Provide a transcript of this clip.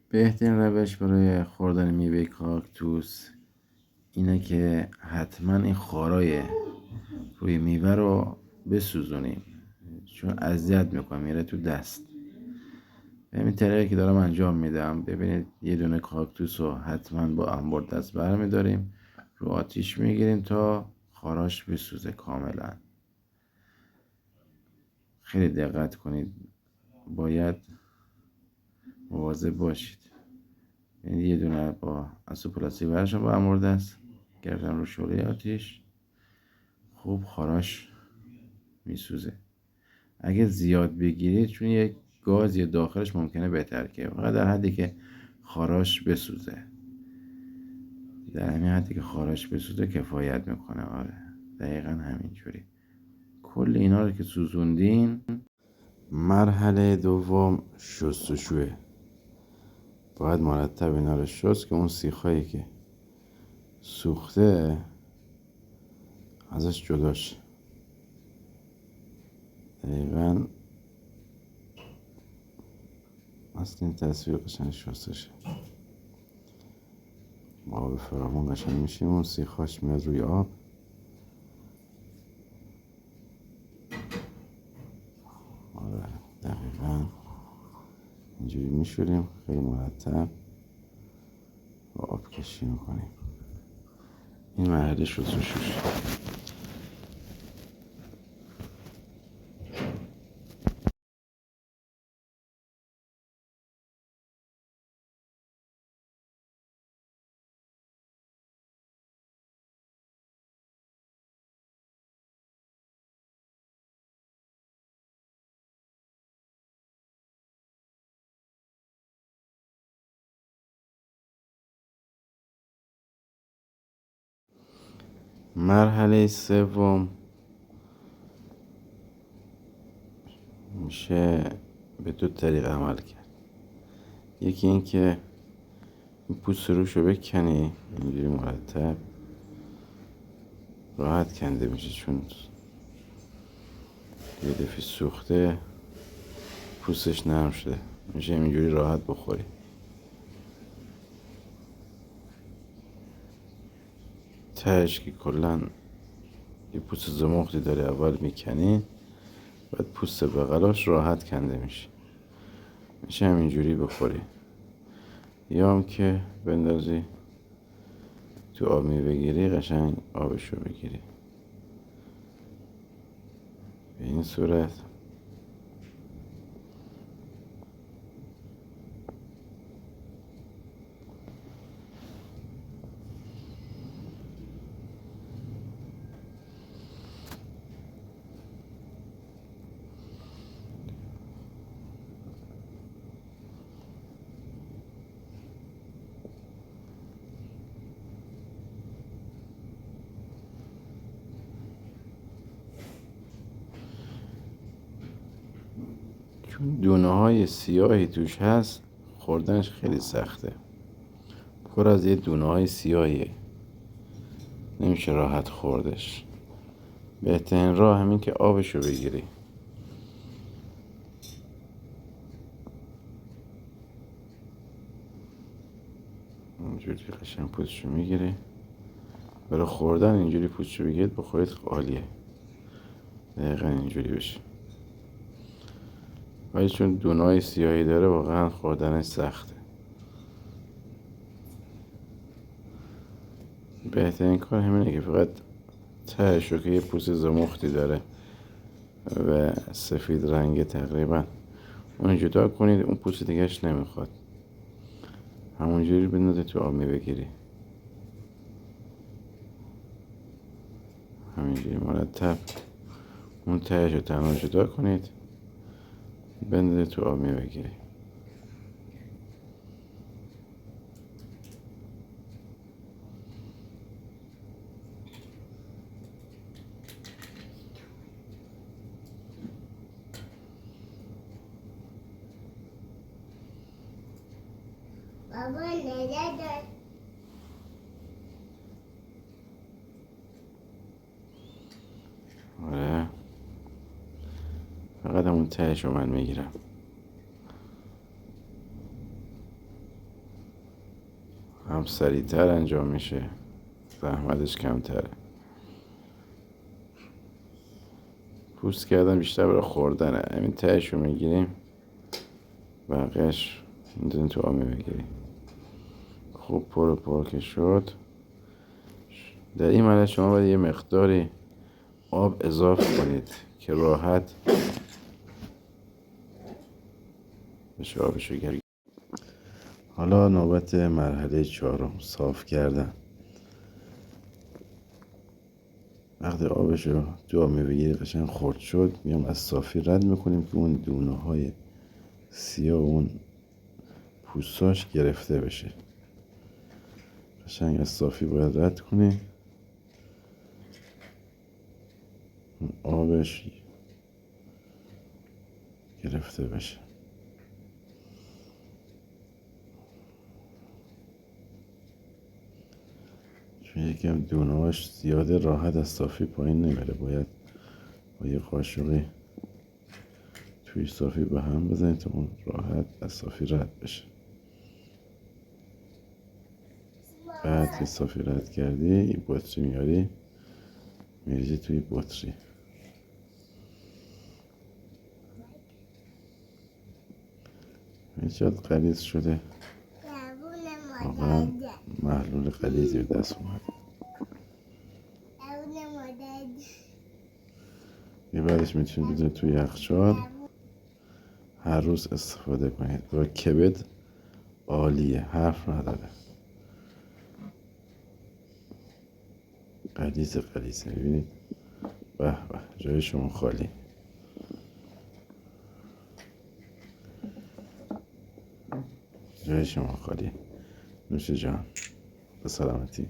بهترین روش برای خوردن میوه کاکتوس اینه که حتما این خارای روی میوه رو بسوزونیم، چون اذیت میکنه، میره تو دست. به همین طریقی که دارم انجام میدم، ببینید یه دونه کاکتوس رو حتما با انبر دست برمیداریم، رو آتیش میگیریم تا خاراش بسوزه کاملا. خیلی دقت کنید، باید مواظب باشید. یعنی یه دونه با اسو پلاستیک برشم با انبر دست گرفتم رو شعله آتیش، خوب خاراش میسوزه. اگه زیاد بگیرید، چون یک گازی داخلش ممکنه بترکه، فقط در حدی که خاراش بسوزه، در همین حدی که خاراش بسوزه کفایت میکنه. آره دقیقا همینجوری. کل اینا رو که سوزوندین، مرحله دوم شستشوه. باید مرتب اینا رو شست که اون سیخایی که سوخته ازش جداش. دقیقا اصل این تصویر قشنگ شسته شه. آب فراوان قشنگ میشه، اون سیخاش میاد روی آب. آره دقیقا اینجوری میشوریم، خیلی مرتب با آب کشی میکنیم. این مرحله شستشوش. مرحله سوم میشه به دو طریق عمل کرد. یکی این که این پوست روشو بکنی، اینجوری مرتب راحت کنده میشه، چون یه دفعه سوخته پوستش نرم شده، میشه اینجوری راحت بخوری. تهش که کلا یه پوست زمختی داره، اول میکنی، بعد پوست بغلاش راحت کنده میشه همینجوری بخوری. یا هم که بندازی تو آب بگیری، قشنگ آبشو بگیری. به این صورت چون دونه های سیاهی توش هست، خوردنش خیلی سخته، پر از یه دونه های سیاهیه، نمیشه راحت خوردش. بهترین راه همین که آبشو بگیری. اینجوری قشنگ پوستشو میگیری، برای خوردن اینجوری پوستشو بگیرید بخورید، عالیه. دقیقا اینجوری بشه، ولی چون دونای سیاهی داره واقعا خوردنش سخته. بهترین کار همینه که فقط تهشو که یه پوست زمختی داره و سفید رنگه تقریبا، اون جدا کنید، اون پوست دیگهش نمیخواد، همونجوری بندازید تو آب بگیری. همینجوری مرتب اون تهشو تنها جدا کنید، بندازید تو آب بگیری. بابا نده. آره فقط همون تهشو من میگیرم. هم سریعتر انجام میشه، زحمتش کمتره. پوست کردن بیشتر برای خوردنه. همین تهشو میگیریم، بقیهش میدونی تو آب میگیریم. خوب پر که شد، در این مرحله شما باید یه مقداری آب اضافه کنید که راحت بشه آبشو گرد. حالا نوبت مرحله 4، صاف کردن. وقتی آبشو تو آب میبگیری قشنگ خرد شد، میام از صافی رد میکنیم که اون دونه های سیاه اون پوستاش گرفته بشه. قشنگ از صافی باید رد کنی، اون آبش گرفته بشه. چون یکم دونه هاش زیاده، راحت از صافی پایین نمیره. باید با یه قاشقی توی صافی به هم بزنید تا اون راحت از صافی رد بشه. بعد که صافی رد کردی، این بطری میاری میریزی توی بطری. چقدر غلیظ شده، واقعا محلول غلیظی به دست اومد. یه بعدش میتونید بذارید توی یخچال، هر روز استفاده کنید. و کبد عالیه، حرف نداره. غلیظ میبینید؟ به به، جای شما خالی. جای شما خالی. نوش جان، به سلامتی.